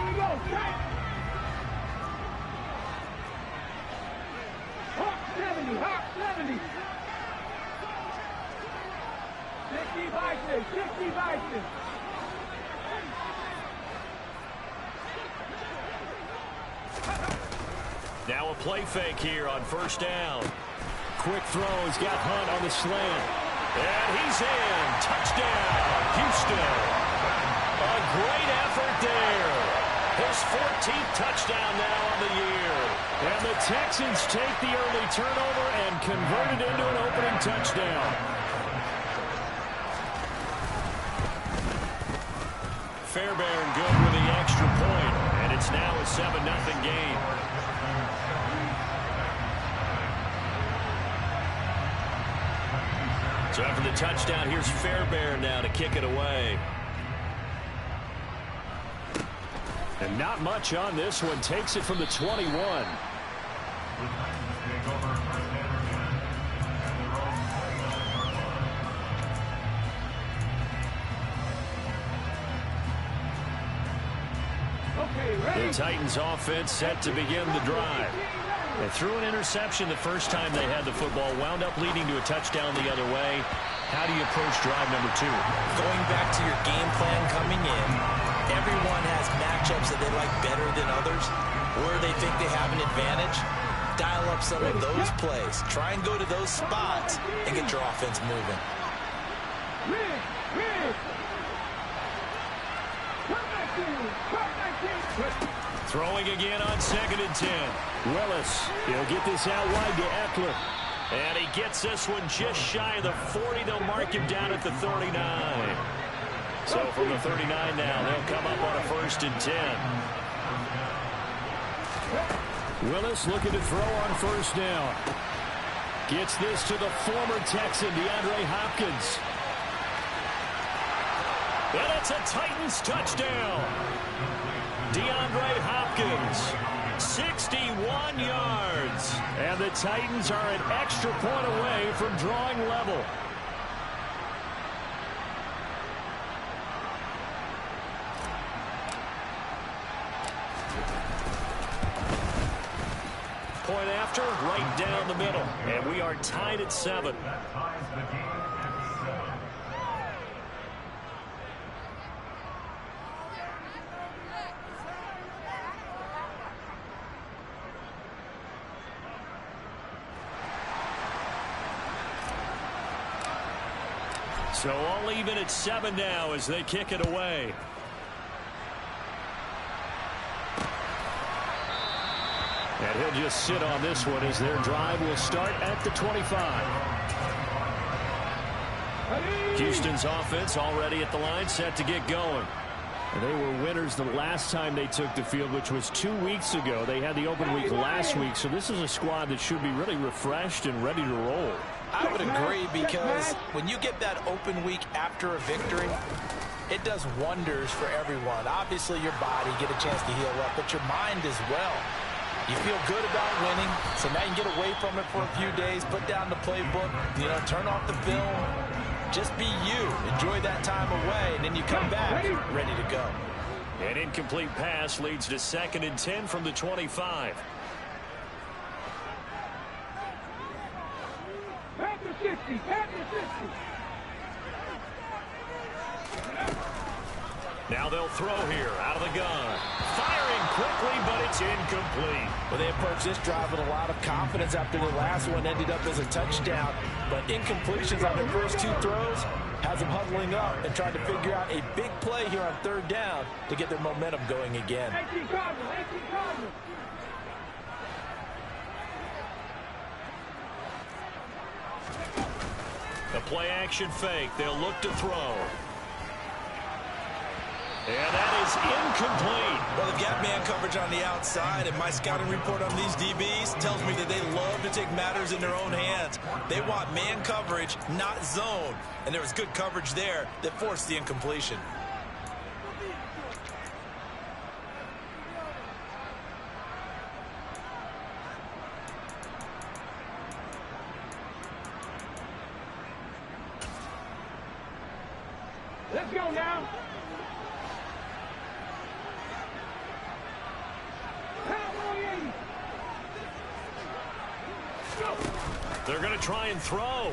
we go. Hawk 70, Hawk 70. 60 Bison, 60 Bison. Now a play fake here on first down. Quick throw. He's got Hunt on the slant. And he's in. Touchdown, Houston. A great effort there. His 14th touchdown now on the year. And the Texans take the early turnover and convert it into an opening touchdown. Fairbairn good with the extra point, and it's now a 7-0 game. So after the touchdown, here's Fairbairn now to kick it away. And not much on this one. Takes it from the 21. The Titans offense set to begin the drive. They threw an interception the first time they had the football, wound up leading to a touchdown the other way. How do you approach drive number 2? Going back to your game plan coming in, everyone has matchups that they like better than others, where they think they have an advantage. Dial up some of those plays. Try and go to those spots and get your offense moving. Throwing again on 2nd and 10. Willis, he'll get this out wide to Eckler. And he gets this one just shy of the 40. They'll mark him down at the 39. So from the 39 now, they'll come up on a 1st and 10. Willis looking to throw on 1st down. Gets this to the former Texan, DeAndre Hopkins. And it's a Titans touchdown. DeAndre Hopkins, 61 yards. And the Titans are an extra point away from drawing level. Point after, right down the middle. And we are tied at 7. So all even at 7 now as they kick it away. And he'll just sit on this one as their drive will start at the 25. Houston's offense already at the line, set to get going. And they were winners the last time they took the field, which was 2 weeks ago. They had the open week last week, so this is a squad that should be really refreshed and ready to roll. I would agree, because when you get that open week after a victory, it does wonders for everyone. Obviously, your body get a chance to heal up, but your mind as well. You feel good about winning, so now you can get away from it for a few days, put down the playbook, turn off the film. Just be you. Enjoy that time away, and then you come back ready to go. An incomplete pass leads to 2nd and 10 from the 25. Now they'll throw here out of the gun. Firing quickly, but it's incomplete. Well, they approached this drive with a lot of confidence after the last one ended up as a touchdown. But incompletions on their first 2 throws has them huddling up and trying to figure out a big play here on 3rd down to get their momentum going again. The play action fake. They'll look to throw. And that is incomplete. Well, they've got man coverage on the outside, and my scouting report on these DBs tells me that they love to take matters in their own hands. They want man coverage, not zone. And there was good coverage there that forced the incompletion. Let's go now. They're going to try and throw.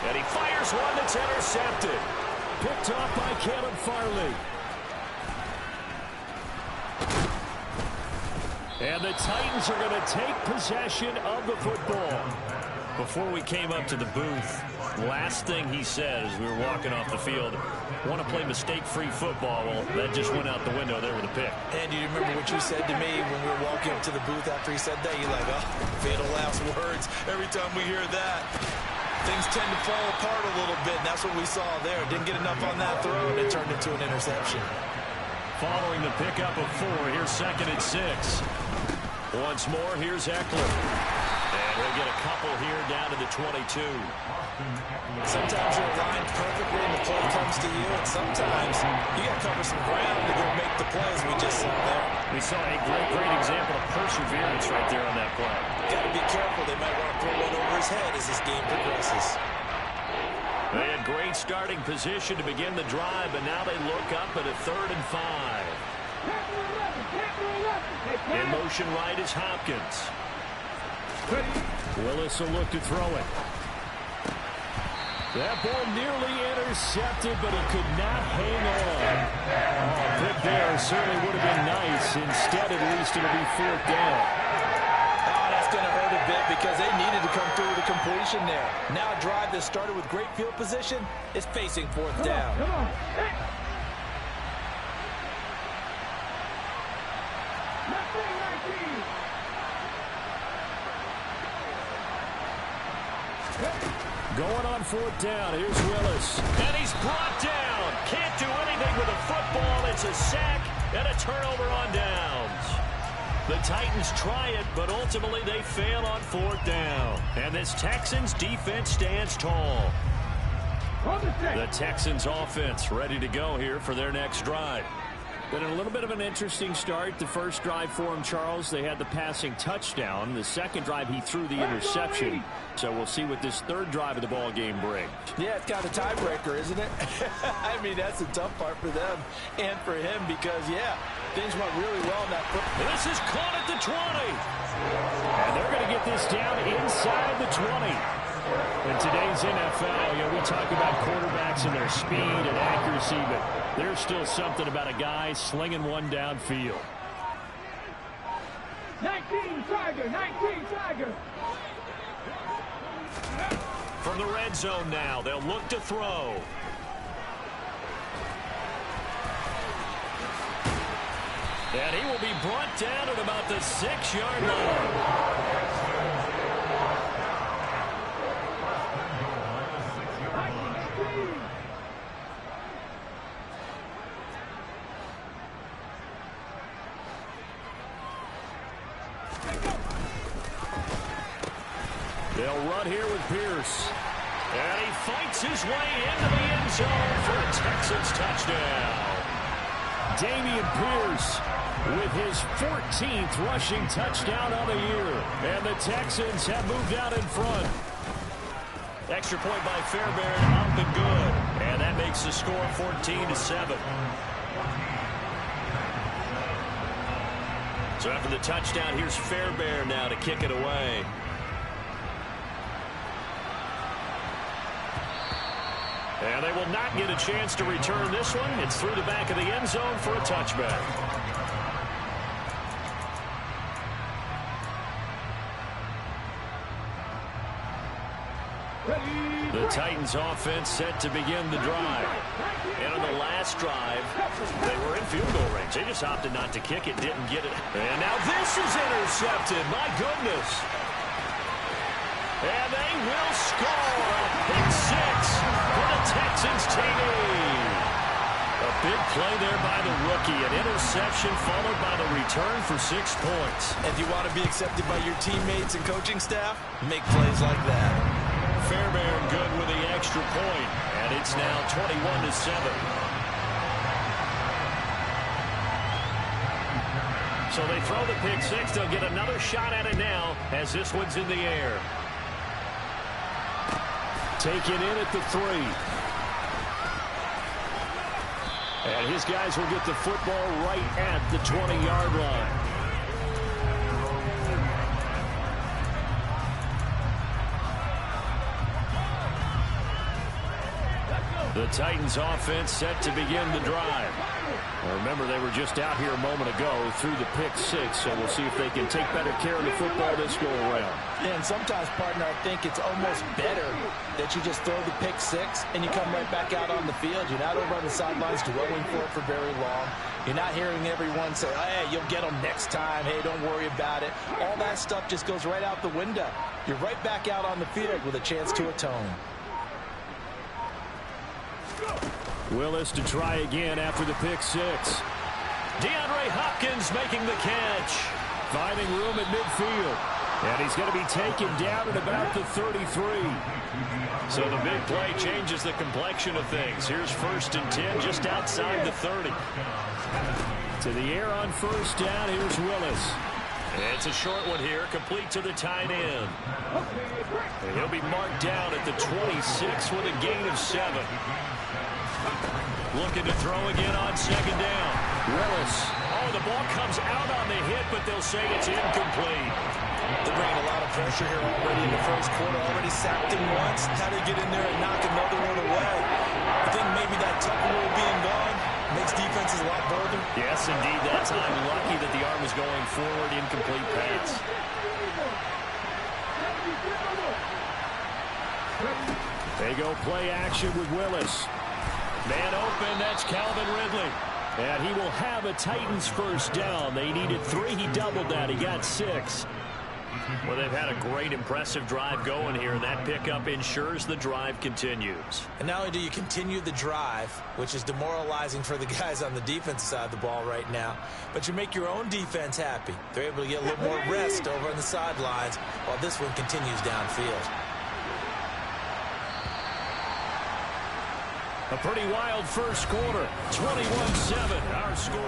And he fires one that's intercepted. Picked off by Caleb Farley. And the Titans are going to take possession of the football. Before we came up to the booth, last thing he said as we were walking off the field, want to play mistake-free football. Well, that just went out the window there with a pick. And do you remember what you said to me when we were walking up to the booth after he said that? You're like, oh, fatal last words. Every time we hear that, things tend to fall apart a little bit, and that's what we saw there. Didn't get enough on that throw, and it turned into an interception. Following the pickup of 4, here's 2nd and 6. Once more, here's Eckler. And we'll get a couple here down to the 22. Sometimes you're aligned perfectly and the play comes to you, and sometimes you got to cover some ground to go make the plays. We just saw there. We saw a great example of perseverance right there on that play. Got to be careful. They might want to throw one over his head as this game progresses. They had great starting position to begin the drive, but now they look up at a 3rd and 5. In motion right is Hopkins. Willis will look to throw it. That ball nearly intercepted, but he could not hang on. Oh, pick there certainly would have been nice. Instead, at least it'll be 4th down. Oh, that's going to hurt a bit because they needed to come through with a completion there. Now a drive that started with great field position is facing 4th down. Come on. Going on 4th down. Here's Willis. And he's brought down. Can't do anything with a football. It's a sack and a turnover on downs. The Titans try it, but ultimately they fail on 4th down. And this Texans defense stands tall. The Texans offense ready to go here for their next drive. Been a little bit of an interesting start. The first drive for him, Charles, they had the passing touchdown. The second drive, he threw the interception. So we'll see what this 3rd drive of the ball game brings. Yeah, it's kind of a tiebreaker, isn't it? I mean, that's the tough part for them and for him because, yeah, things went really well in that. This is caught at the 20. And they're going to get this down inside the 20. In today's NFL, you know, we talk about quarterbacks and their speed and accuracy, but there's still something about a guy slinging one downfield. 19 Tiger, 19 Tiger. From the red zone now, they'll look to throw. And he will be brought down at about the 6-yard line. They'll run here with Pierce. And he fights his way into the end zone for a Texans touchdown. Dameon Pierce with his 14th rushing touchdown of the year. And the Texans have moved out in front. Extra point by Fairbairn, up and good. And that makes the score 14-7. So after the touchdown, here's Fairbairn now to kick it away. And they will not get a chance to return this one. It's through the back of the end zone for a touchback. The Titans offense set to begin the drive. And on the last drive, they were in field goal range. They just opted not to kick it, didn't get it. And now this is intercepted. My goodness. And they will score a pick 6 for the Texans TD. A big play there by the rookie. An interception followed by the return for 6 points. If you want to be accepted by your teammates and coaching staff, make plays like that. Fairbairn good with the extra point, and it's now 21-7. So they throw the pick 6. They'll get another shot at it now as this one's in the air. Taken in at the 3. And his guys will get the football right at the 20-yard line. The Titans offense set to begin the drive. Now remember, they were just out here a moment ago through the pick six, so we'll see if they can take better care of the football this go around. Yeah, and sometimes, partner, I think it's almost better that you just throw the pick six and you come right back out on the field. You're not over on the sidelines dwelling for it for very long. You're not hearing everyone say, hey, you'll get them next time. Hey, don't worry about it. All that stuff just goes right out the window. You're right back out on the field with a chance to atone. Willis to try again after the pick six. DeAndre Hopkins making the catch. Finding room at midfield. And he's going to be taken down at about the 33. So the big play changes the complexion of things. Here's 1st and 10 just outside the 30. To the air on 1st down. Here's Willis. It's a short one here, complete to the tight end. And he'll be marked down at the 26 with a gain of 7. Looking to throw again on 2nd down. Willis. Oh, the ball comes out on the hit, but they'll say it's incomplete. They're bringing a lot of pressure here already in the first quarter. Already sacked him once. How to get in there and knock another one away. I think maybe that Tucker rule being gone makes defenses a lot bolder. Yes, indeed. That time, lucky that the arm was going forward. Incomplete pass. They go play action with Willis. Man open, that's Calvin Ridley. And he will have a Titans 1st down. They needed 3. He doubled that. He got 6. Well, they've had a great, impressive drive going here, and that pickup ensures the drive continues. And not only do you continue the drive, which is demoralizing for the guys on the defensive side of the ball right now, but you make your own defense happy. They're able to get a little more rest over on the sidelines while this one continues downfield. A pretty wild first quarter. 21-7, our score.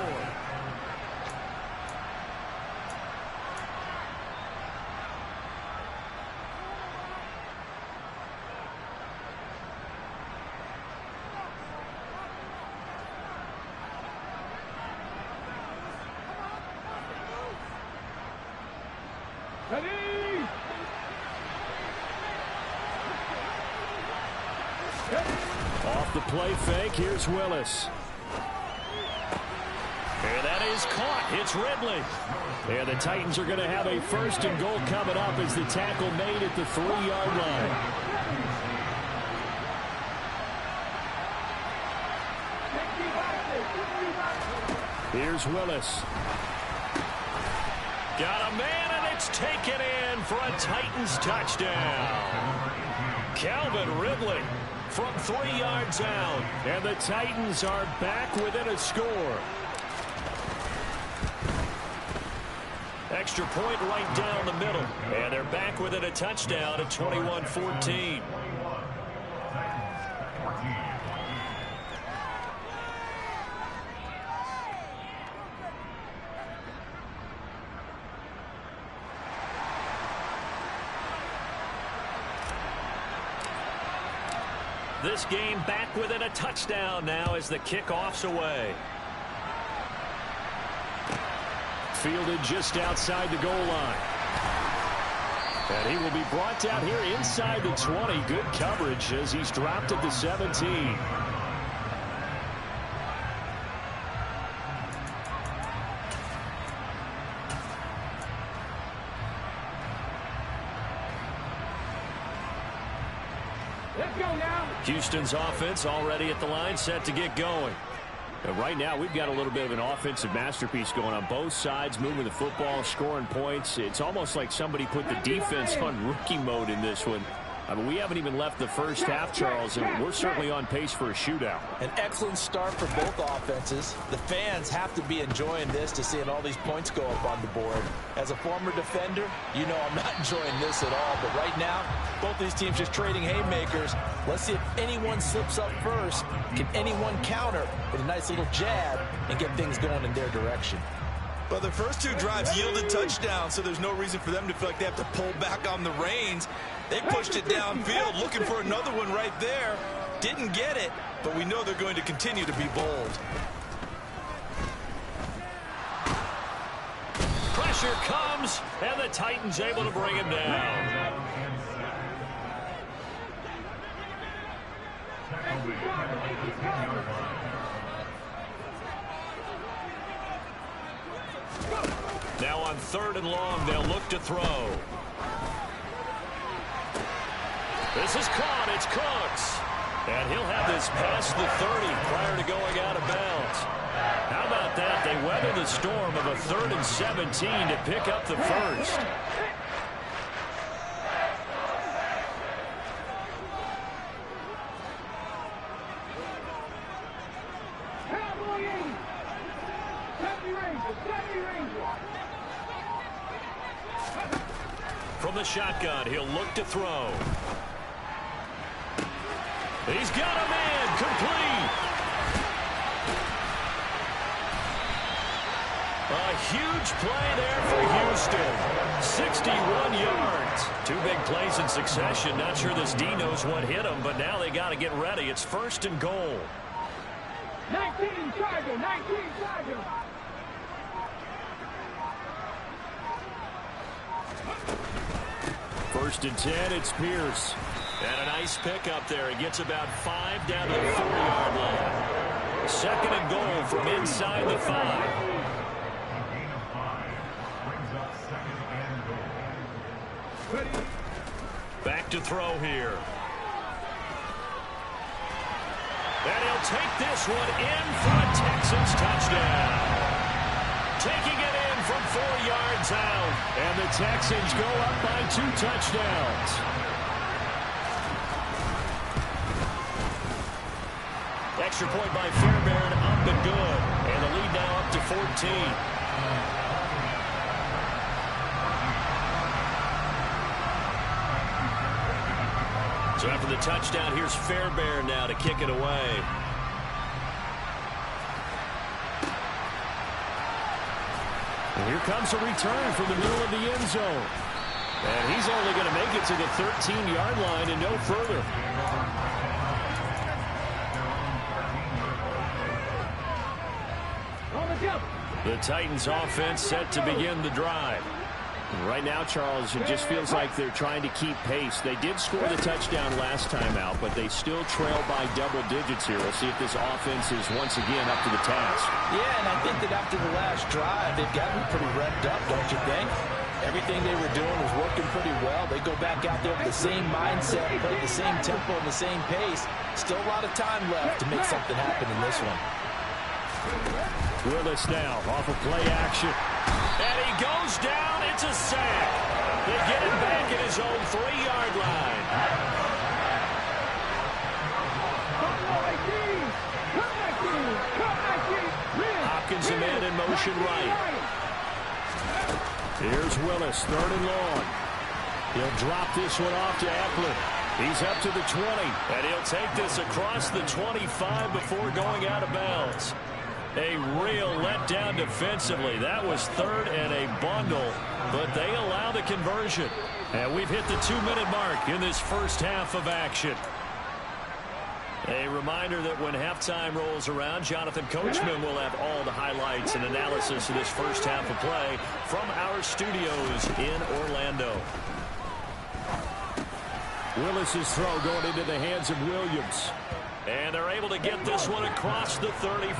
Ready? Off the play fake, here's Willis. And that is caught. It's Ridley. And the Titans are going to have a 1st and goal coming up as the tackle made at the 3-yard line. Here's Willis. Got a man, and it's taken in for a Titans touchdown. Calvin Ridley from 3 yards out. And the Titans are back within a score. Extra point right down the middle. And they're back within a touchdown at 21-14. This game back within a touchdown now as the kickoff's away. Fielded just outside the goal line. And he will be brought down here inside the 20. Good coverage as he's dropped at the 17. Let's go now. Houston's offense already at the line, set to get going. But right now, we've got a little bit of an offensive masterpiece going on both sides, moving the football, scoring points. It's almost like somebody put the defense on rookie mode in this one. I mean, we haven't even left the first half, Charles, and we're certainly on pace for a shootout. An excellent start for both offenses. The fans have to be enjoying this to seeing all these points go up on the board. As a former defender, you know I'm not enjoying this at all. But right now, both these teams just trading haymakers. Let's see if anyone slips up first. Can anyone counter with a nice little jab and get things going in their direction? Well, the first 2 drives yielded touchdowns, so there's no reason for them to feel like they have to pull back on the reins. They pushed it downfield, looking for another one right there. Didn't get it, but we know they're going to continue to be bold. Pressure comes, and the Titans able to bring him down. Now on 3rd and long, they'll look to throw. This is caught. It's Cooks. And he'll have this past the 30 prior to going out of bounds. How about that? They weather the storm of a 3rd and 17 to pick up the first. From the shotgun, he'll look to throw. He's got a man, complete. A huge play there for Houston. 61 yards. 2 big plays in succession. Not sure this D knows what hit him, but now they got to get ready. It's 1st and goal. 19 Charger, 19 Charger. First and 10, it's Pierce. And a nice pickup there. He gets about 5 down to the 4-yard line. 2nd and goal from inside the 5. Back to throw here. And he'll take this one in for a Texans touchdown. Taking it in from 4 yards out. And the Texans go up by 2 touchdowns. Extra point by Fairbairn, up and good. And the lead now up to 14. So after the touchdown, here's Fairbairn now to kick it away. And here comes a return from the middle of the end zone. And he's only going to make it to the 13-yard line and no further. The Titans offense set to begin the drive. Right now, Charles, it just feels like they're trying to keep pace. They did score the touchdown last time out, but they still trail by double digits here. We'll see if this offense is once again up to the task. Yeah, and I think that after the last drive, they've gotten pretty revved up, don't you think? Everything they were doing was working pretty well. They go back out there with the same mindset, play the same tempo and the same pace. Still a lot of time left to make something happen in this one. Willis now off of play action. And he goes down. It's a sack. They get him back at his own 3-yard line. Hopkins a man in motion right. Here's Willis, 3rd and long. He'll drop this one off to Eckler. He's up to the 20. And he'll take this across the 25 before going out of bounds. A real letdown defensively. That was 3rd and a bundle, but they allow the conversion. And we've hit the 2-minute mark in this first half of action. A reminder that when halftime rolls around, Jonathan Coachman will have all the highlights and analysis of this first half of play from our studios in Orlando. Willis's throw going into the hands of Williams. And they're able to get this one across the 35.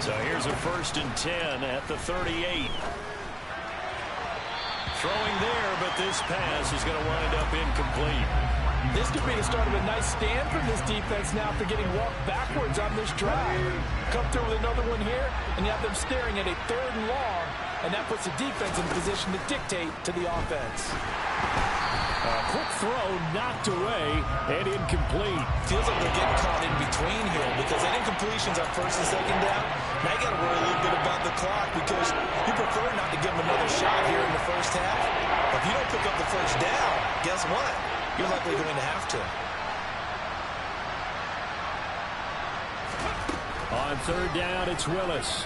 So here's a 1st and 10 at the 38. Throwing there, but this pass is going to wind up incomplete. This could be the start of a nice stand from this defense now after getting walked backwards on this drive. Come through with another one here, and you have them staring at a 3rd and long, and that puts the defense in position to dictate to the offense. A quick throw knocked away and incomplete. Feels like they're getting caught in between here because that incompletion's on 1st and 2nd down. Now you got to worry a little bit about the clock because you prefer not to give them another shot here in the first half. If you don't pick up the 1st down, guess what? You're likely going to have to. On 3rd down, it's Willis.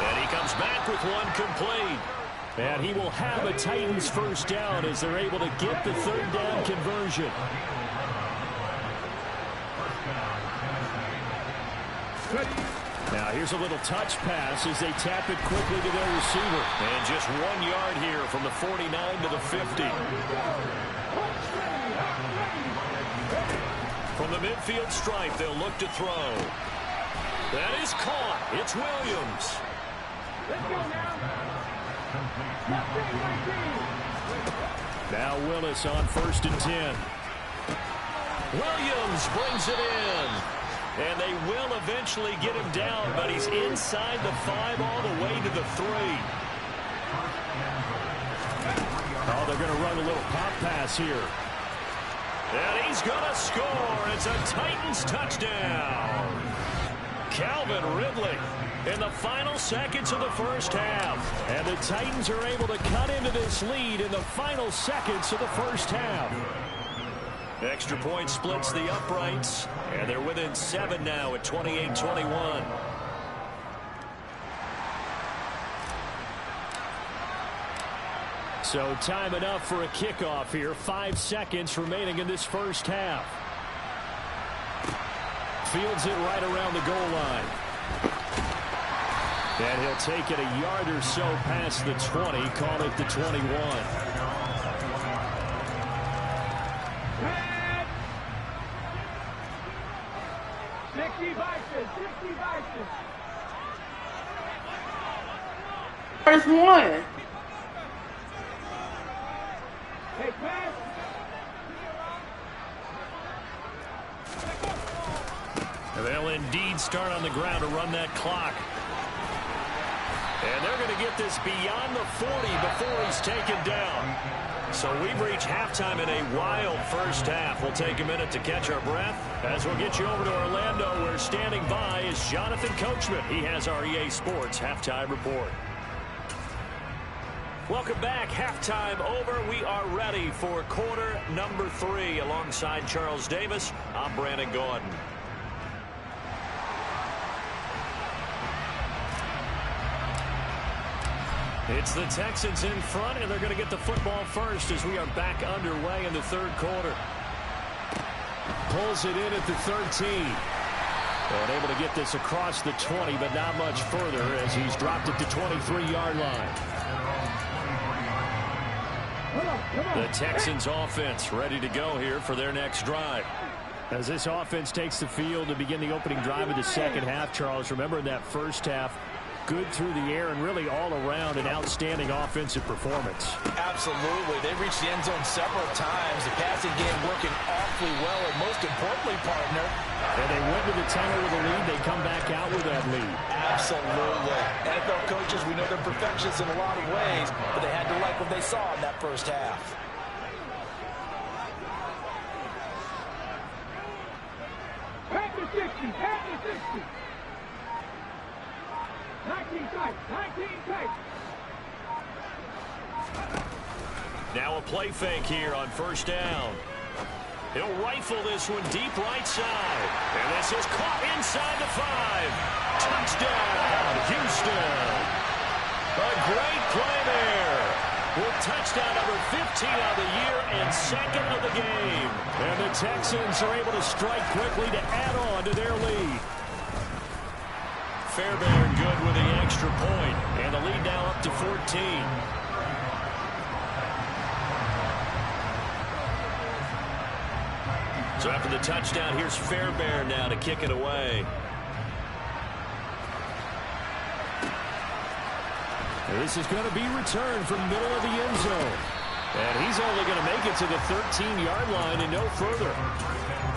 And he comes back with one complete. And he will have a Titans 1st down as they're able to get the 3rd down conversion. Now here's a little touch pass as they tap it quickly to their receiver. And just 1 yard here from the 49 to the 50. From the midfield stripe, they'll look to throw. That is caught. It's Williams. Let's go now. Now Willis on 1st and 10. Williams brings it in. And they will eventually get him down, but he's inside the 5 all the way to the 3. Oh, they're going to run a little pop pass here. And he's going to score. It's a Titans touchdown. Calvin Ridley in the final seconds of the first half. And the Titans are able to cut into this lead in the final seconds of the first half. Extra point splits the uprights, and they're within 7 now at 28-21. So time enough for a kickoff here. 5 seconds remaining in this first half. Fields it right around the goal line. And he'll take it a yard or so past the 20, call it the 21. First one. They'll indeed start on the ground to run that clock. And they're going to get this beyond the 40 before he's taken down. So we've reached halftime in a wild first half. We'll take a minute to catch our breath as we'll get you over to Orlando, where standing by is Jonathan Coachman. He has our EA Sports Halftime Report. Welcome back. Halftime over. We are ready for quarter number 3. Alongside Charles Davis, I'm Brandon Gaudin. It's the Texans in front, and they're going to get the football first as we are back underway in the third quarter. Pulls it in at the 13. And able to get this across the 20, but not much further as he's dropped it to 23-yard line. The Texans offense ready to go here for their next drive. As this offense takes the field to begin the opening drive of the second half, Charles, remember in that first half, good through the air and really all around an outstanding offensive performance. Absolutely. They reached the end zone several times. The passing game working awfully well, and most importantly, partner. And they went to the tunnel with a lead. They come back out with that lead. Absolutely. NFL coaches, we know they're perfectionists in a lot of ways, but they had to like what they saw in that first half. Back to 60. Back to 60. 19 tight. 19 tight. Now a play fake here on first down. He'll rifle this one deep right side. And this is caught inside the 5. Touchdown, Houston. A great play there. With touchdown number 15 of the year and second of the game. And the Texans are able to strike quickly to add on to their lead. Fairbairn good with the extra point. And the lead now up to 14. So after the touchdown, here's Fairbairn now to kick it away. This is going to be returned from middle of the end zone. And he's only going to make it to the 13-yard line and no further.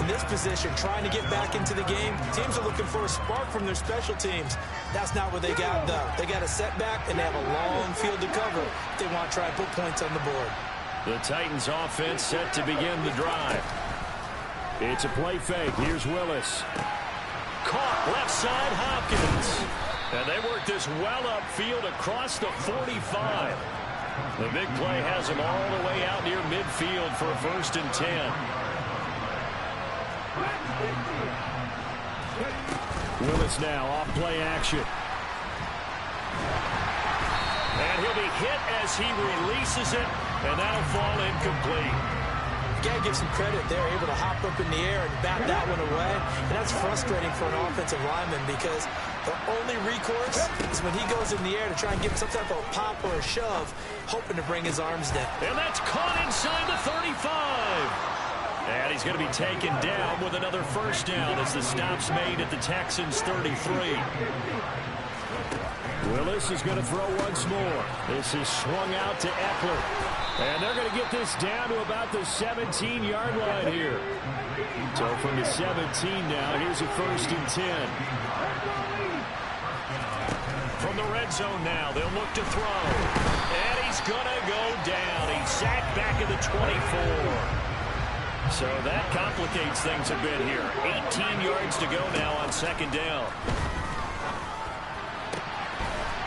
In this position, trying to get back into the game, teams are looking for a spark from their special teams. That's not what they got, though. They got a setback, and they have a long field to cover if they want to try and put points on the board. The Titans offense set to begin the drive. It's a play fake. Here's Willis. Caught left side, Hopkins. And they work this well upfield across the 45. The big play has him all the way out near midfield for a 1st and 10. Willis now off play action. And he'll be hit as he releases it, and that'll fall incomplete. You got to give some credit. They're able to hop up in the air and bat that one away. And that's frustrating for an offensive lineman because the only recourse is when he goes in the air to try and get some type of a pop or a shove, hoping to bring his arms down. And that's caught inside the 35. And he's going to be taken down with another first down as the stop's made at the Texans' 33. Willis is going to throw once more. This is swung out to Eckler. And they're going to get this down to about the 17-yard line here. So from the 17 now, here's a 1st and 10. From the red zone now, they'll look to throw. And he's going to go down. He's sacked back at the 24. So that complicates things a bit here. 18 yards to go now on 2nd down.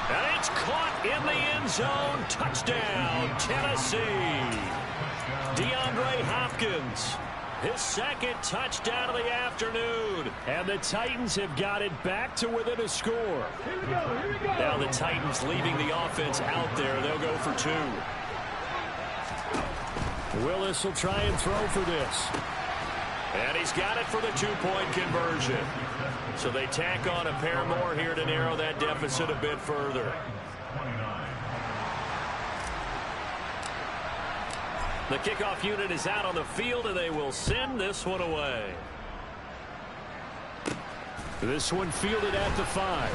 And it's caught in the end zone. Touchdown, Tennessee. DeAndre Hopkins, his 2nd touchdown of the afternoon. And the Titans have got it back to within a score. Here we go. Now the Titans leaving the offense out there. They'll go for 2. Willis will try and throw for this. And he's got it for the 2-point conversion. So they tack on a pair more here to narrow that deficit a bit further. The kickoff unit is out on the field, and they will send this one away. This one fielded at the 5.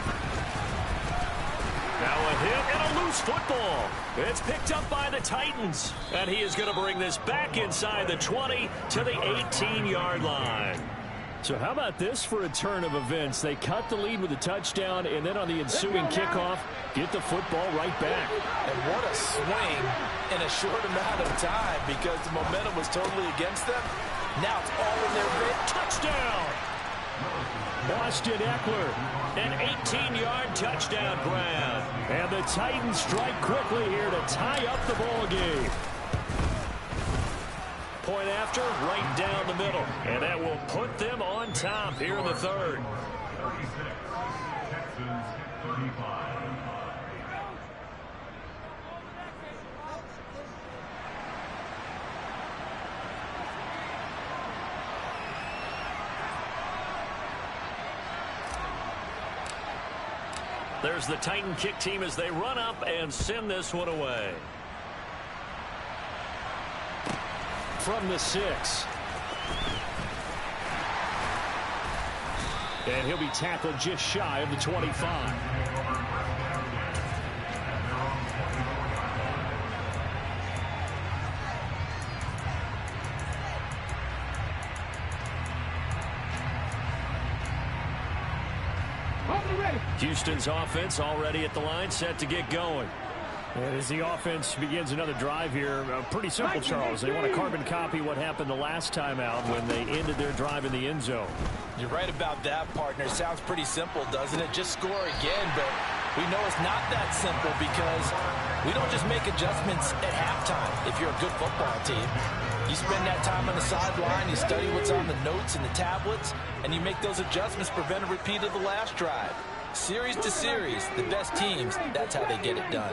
Now a hit and a loose football. It's picked up by the Titans. And he is going to bring this back inside the 20 to the 18-yard line. So how about this for a turn of events? They cut the lead with a touchdown, and then on the ensuing kickoff, get the football right back. And what a swing in a short amount of time, because the momentum was totally against them. Now it's all in their favor. Touchdown! Austin Eckler, an 18-yard touchdown grab. And the Titans strike quickly here to tie up the ball game. Point after, right down the middle. And that will put them on top here in the 3rd. There's the Titan kick team as they run up and send this one away. From the 6. And he'll be tackled just shy of the 25. Houston's offense already at the line, set to get going. And as the offense begins another drive here, pretty simple, Charles. They want to carbon copy what happened the last time out when they ended their drive in the end zone. You're right about that, partner. Sounds pretty simple, doesn't it? Just score again, but we know it's not that simple because we don't just make adjustments at halftime if you're a good football team. You spend that time on the sideline, you study what's on the notes and the tablets, and you make those adjustments, prevent a repeat of the last drive. Series to series, the best teams, that's how they get it done.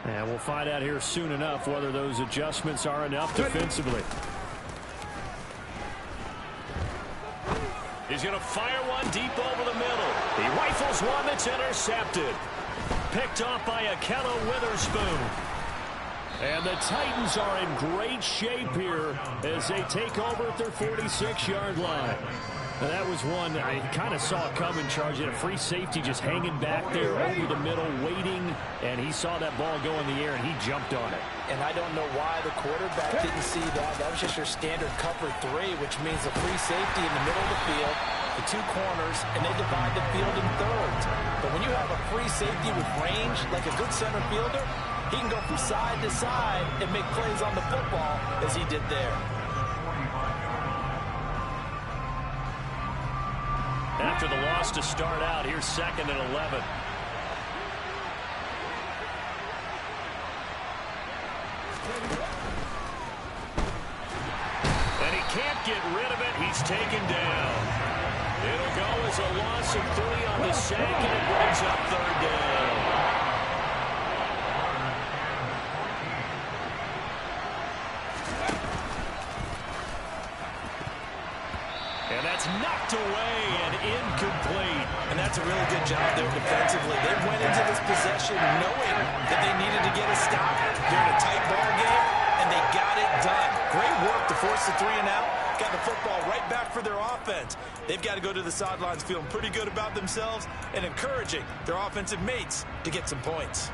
And we'll find out here soon enough whether those adjustments are enough defensively. He's going to fire one deep over the middle. He rifles one that's intercepted. Picked off by Ahkello Witherspoon. And the Titans are in great shape here as they take over at their 46-yard line. Now that was one I kind of saw coming, charging a free safety just hanging back there over the middle, waiting, and he saw that ball go in the air, and he jumped on it. And I don't know why the quarterback didn't see that. That was just your standard cover 3, which means a free safety in the middle of the field, the 2 corners, and they divide the field in thirds. But when you have a free safety with range, like a good center fielder, he can go from side to side and make plays on the football as he did there. After the loss to start out, here's 2nd and 11. And he can't get rid of it. He's taken down. It'll go as a loss of 3 on the sack, and it brings up 3rd down. And that's knocked away and incomplete. And that's a really good job there defensively. They went into this possession knowing that they needed to get a stop during a tight ball game, and they got it done. Great work force the 3 and out, got the football right back for their offense. They've got to go to the sidelines feeling pretty good about themselves and encouraging their offensive mates to get some points.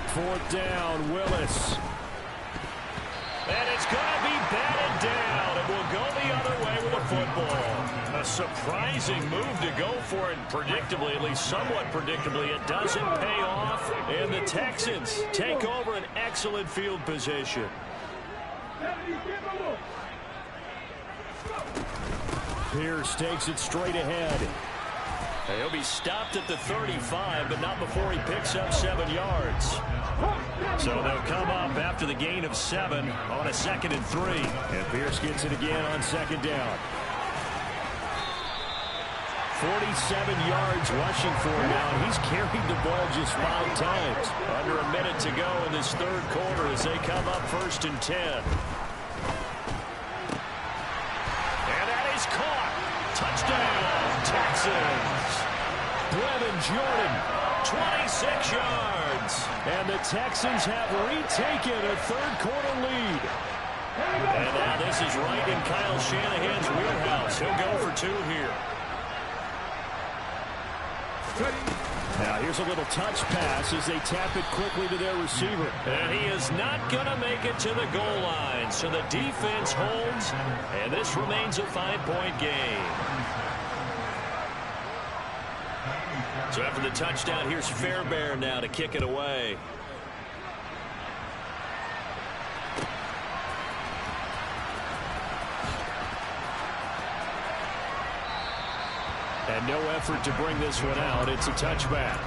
Fourth down, Willis. And it's going to be batted down. It will go the other way with the football. A surprising move to go for it. Predictably, at least somewhat predictably, it doesn't pay off. And the Texans take over an excellent field position. Pierce takes it straight ahead. He'll be stopped at the 35, but not before he picks up 7 yards. So they'll come up after the gain of 7 on a 2nd and 3. And Pierce gets it again on 2nd down. 47 yards rushing for him now, and he's carried the ball just 5 times. Under a minute to go in this 3rd quarter as they come up 1st and 10. And that is caught. Touchdown, Texans. Brevin Jordan, 26 yards. And the Texans have retaken a 3rd quarter lead. And now this is right in Kyle Shanahan's wheelhouse. He'll go for 2 here. Now here's a little touch pass as they tap it quickly to their receiver. And he is not going to make it to the goal line. So the defense holds, and this remains a 5-point game. So after the touchdown, here's Fairbairn now to kick it away. And no effort to bring this one out. It's a touchback.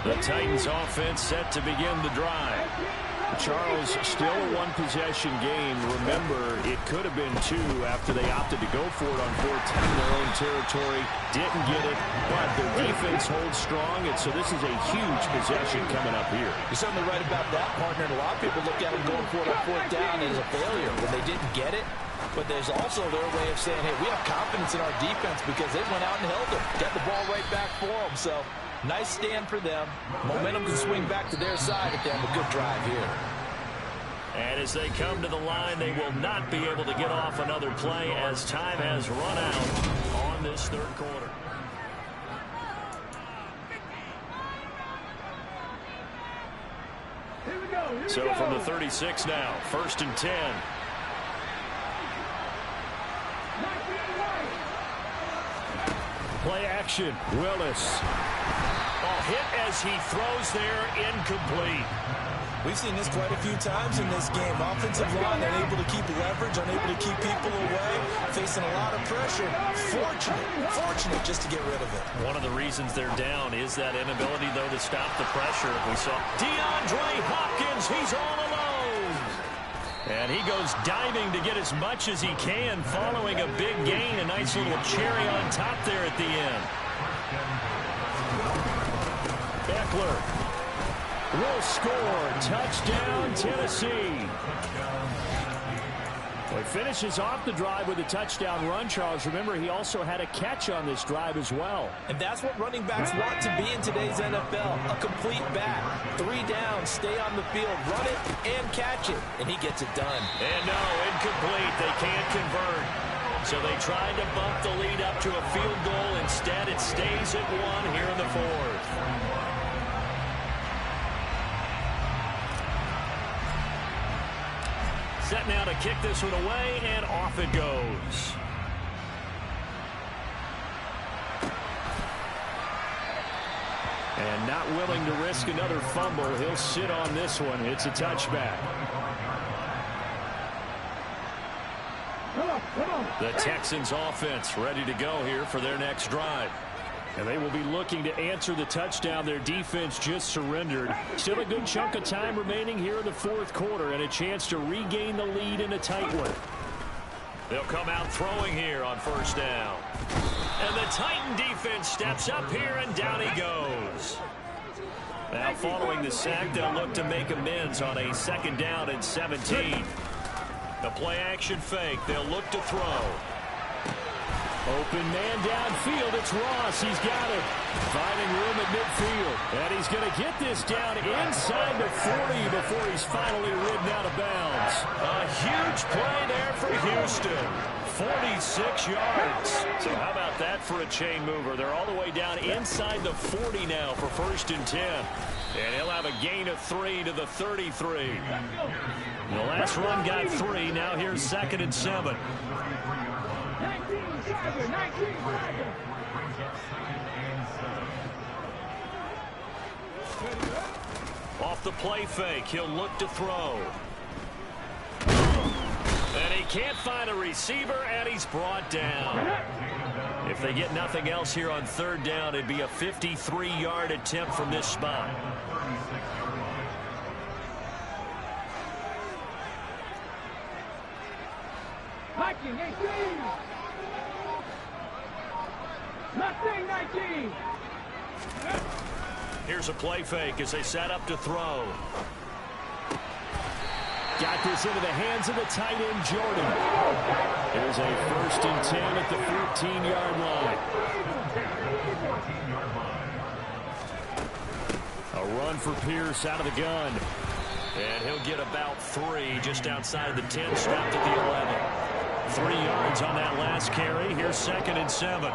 The Titans offense set to begin the drive. Charles, still a 1-possession game. Remember, it could have been 2 after they opted to go for it on 4th in their own territory. Didn't get it, but their defense holds strong, and so this is a huge possession coming up here. You're certainly right about that, partner. And a lot of people look at them going for it on 4th down as a failure when they didn't get it. But there's also their way of saying, hey, we have confidence in our defense because they went out and held them. Got the ball right back for them. So nice stand for them. Momentum can swing back to their side if they have a good drive here. And as they come to the line, they will not be able to get off another play as time has run out on this 3rd quarter. So from the 36 now, 1st and 10. Play action, Willis. Hit as he throws there, incomplete. We've seen this quite a few times in this game. Offensive line unable to keep leverage, unable to keep people away, facing a lot of pressure. Fortunate just to get rid of it. One of the reasons they're down is that inability, though, to stop the pressure. We saw DeAndre Hopkins. He's all alone. And he goes diving to get as much as he can following a big gain. A nice little cherry on top there at the end. Eckler will score. Touchdown, Tennessee. Well, he finishes off the drive with a touchdown run, Charles. Remember, he also had a catch on this drive as well. And that's what running backs want to be in today's NFL. A complete back. 3 down, stay on the field, run it, and catch it. And he gets it done. And no, incomplete. They can't convert. So they tried to bump the lead up to a field goal. Instead, it stays at 1 here in the 4th. Set now to kick this one away, and off it goes. And not willing to risk another fumble. He'll sit on this one. It's a touchback. The Texans offense ready to go here for their next drive. And they will be looking to answer the touchdown their defense just surrendered. Still a good chunk of time remaining here in the 4th quarter and a chance to regain the lead in a tight one. They'll come out throwing here on 1st down. And the Titan defense steps up here, and down he goes. Now following the sack, they'll look to make amends on a 2nd down and 17. The play action fake. They'll look to throw. Open man downfield. It's Ross. He's got it. Finding room at midfield. And he's going to get this down inside the 40 before he's finally ridden out of bounds. A huge play there for Houston. 46 yards. So how about that for a chain mover? They're all the way down inside the 40 now for 1st and 10. And he'll have a gain of 3 to the 33. The last run got 3. Now here's 2nd and 7. 19 Tiger. Off the play fake, he'll look to throw. And he can't find a receiver, and he's brought down. If they get nothing else here on 3rd down, it'd be a 53-yard attempt from this spot. Viking 18. Nothing 19. Here's a play fake as they set up to throw. Got this into the hands of the tight end, Jordan. Here's a 1st and 10 at the 14-yard line. A run for Pierce out of the gun. And he'll get about 3 just outside of the 10, stopped at the 11. 3 yards on that last carry. Here's 2nd and 7.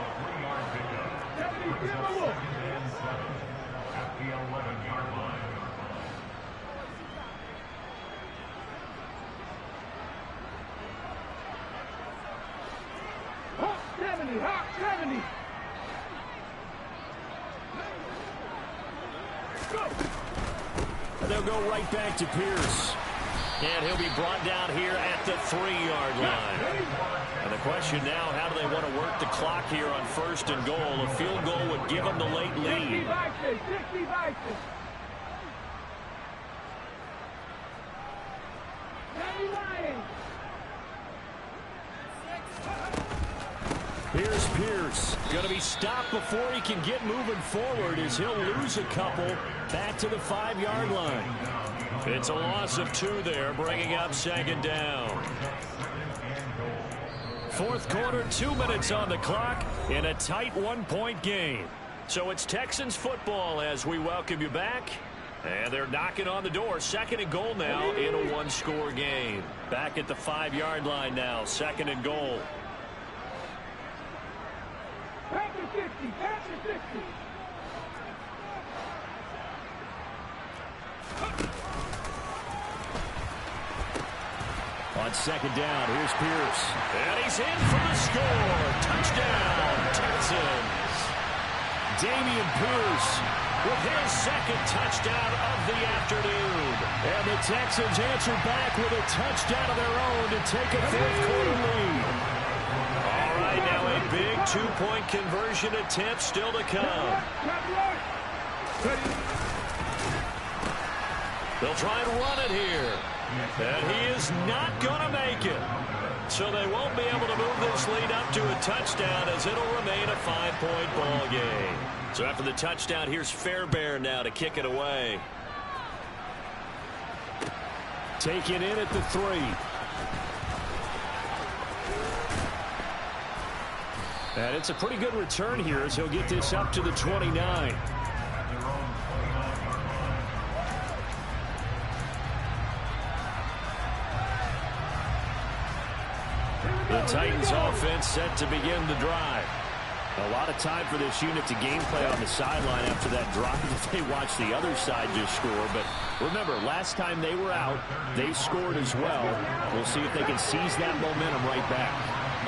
Hawk 70. They'll go right back to Pierce. And he'll be brought down here at the 3-yard line. And the question now, how do they want to work the clock here on 1st and goal? A field goal would give them the late lead. 60 Vikings. Here's Pierce. Going to be stopped before he can get moving forward as he'll lose a couple back to the 5-yard line. It's a loss of 2 there, bringing up 2nd down. 4th quarter, 2 minutes on the clock in a tight 1-point game. So it's Texans football as we welcome you back. And they're knocking on the door. 2nd and goal now in a 1-score game. Back at the 5-yard line now. 2nd and goal. Panther 60. On 2nd down, here's Pierce. And he's in for the score. Touchdown, Texans. Dameon Pierce with his 2nd touchdown of the afternoon. And the Texans answer back with a touchdown of their own to take a 4th quarter lead. All right, now a big 2-point conversion attempt still to come. They'll try and run it here. And he is not going to make it. So they won't be able to move this lead up to a touchdown as it'll remain a 5-point ball game. So after the touchdown, here's Fairbairn now to kick it away. Taken in at the 3. And it's a pretty good return here as he'll get this up to the 29. The Titans offense set to begin the drive. A lot of time for this unit to game play on the sideline after that drive that they watched the other side just score. But remember, last time they were out, they scored as well. We'll see if they can seize that momentum right back.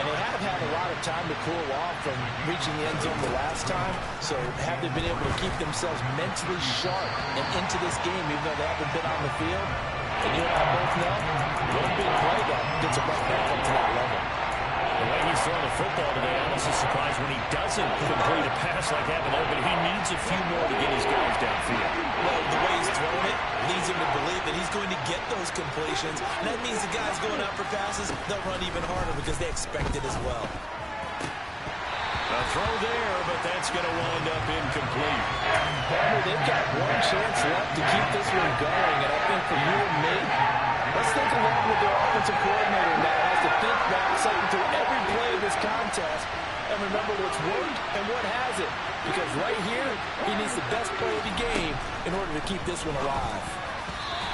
And they have had a lot of time to cool off from reaching the end zone the last time. So have they been able to keep themselves mentally sharp and into this game even though they haven't been on the field? And you and I both know, one big play that gets a right back up to that level. The way he's throwing the football today, I'm also surprised when he doesn't complete a pass like that, but he needs a few more to get his guys downfield. Well, the way he's throwing it leads him to believe that he's going to get those completions. And that means the guys going out for passes, they'll run even harder because they expect it as well. A throw there, but that's going to wind up incomplete. They've got one chance left to keep this one going, and I think for you and me, Let's think along with their offensive coordinator now has to think back, cycle through every play of this contest, and remember what's worked and what hasn't. Because right here, he needs the best play of the game in order to keep this one alive.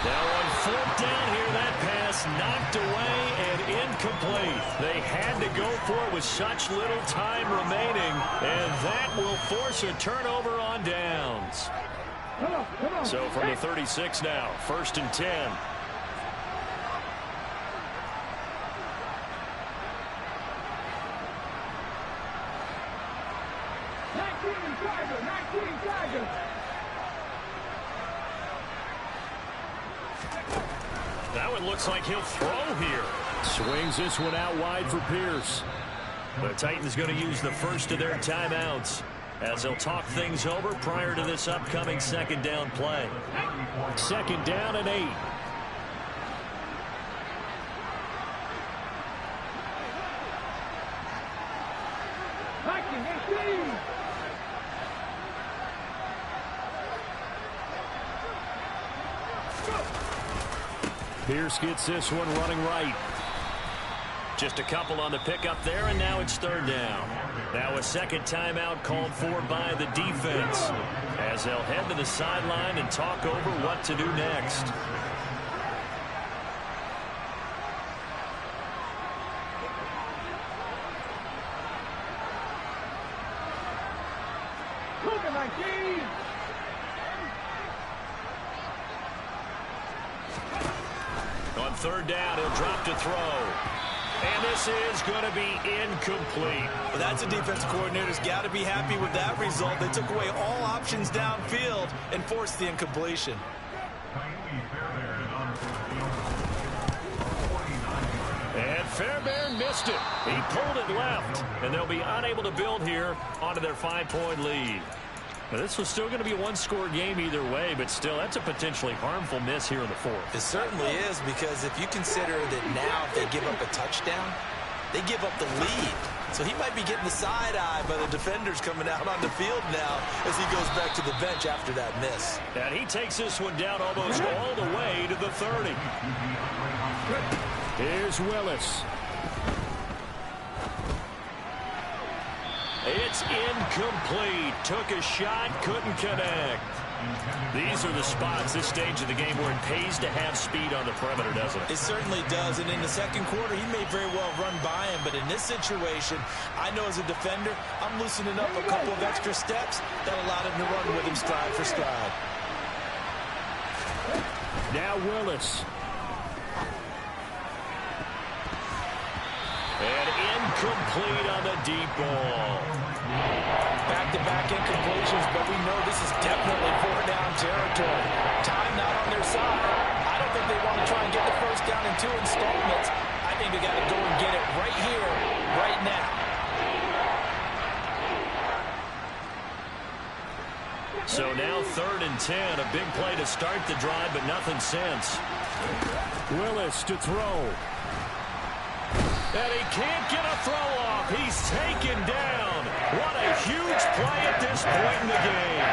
Now on fourth down here, that pass knocked away and incomplete. They had to go for it with such little time remaining, and that will force a turnover on downs. So from the 36 now, 1st and 10. That one looks like he'll throw here. Swings this one out wide for Pierce. The Titans going to use the first of their timeouts as they'll talk things over prior to this upcoming 2nd down play. 2nd down and 8. Pierce gets this one running right. Just a couple on the pickup there, and now it's 3rd down. Now a 2nd timeout called for by the defense as they'll head to the sideline and talk over what to do next. On 3rd down, he'll drop to throw. And this is going to be incomplete. Well, that's a defensive coordinator's got to be happy with that result. They took away all options downfield and forced the incompletion. And Fairbairn missed it. He pulled it left. And they'll be unable to build here onto their 5-point lead. Now, this was still going to be a one-score game either way, but still, that's a potentially harmful miss here in the 4th. It certainly is, because if you consider that now if they give up a touchdown, they give up the lead. So he might be getting the side-eye by the defenders coming out on the field now as he goes back to the bench after that miss. And he takes this one down almost all the way to the 30. Here's Willis. It's incomplete. Took a shot, couldn't connect. These are the spots, this stage of the game, where it pays to have speed on the perimeter, doesn't it? It certainly does, and in the 2nd quarter, he may very well run by him, but in this situation, I know as a defender, I'm loosening up a couple of extra steps that allowed him to run with him stride for stride. Now Willis. And incomplete on the deep ball. Back-to-back incompletions, but we know this is definitely 4th-down territory. Time not on their side. I don't think they want to try and get the 1st down in 2 installments. I think they got to go and get it right here, right now. So now 3rd and 10. A big play to start the drive, but nothing since. Willis to throw. And he can't get a throw off. He's taken down. What a huge play at this point in the game.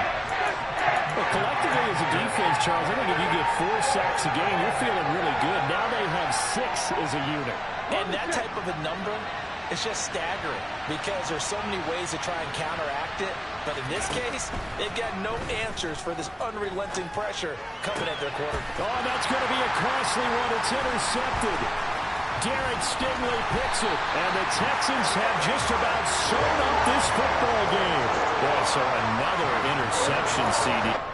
Well, collectively as a defense, Charles, I think if you get 4 sacks a game, you're feeling really good. Now they have 6 as a unit. And that type of a number is just staggering because there's so many ways to try and counteract it. But in this case, they've got no answers for this unrelenting pressure coming at their quarterback. Oh, that's going to be a costly one. It's intercepted. Derek Stingley picks it, and the Texans have just about sewn up this football game. Boy, so another interception, CD.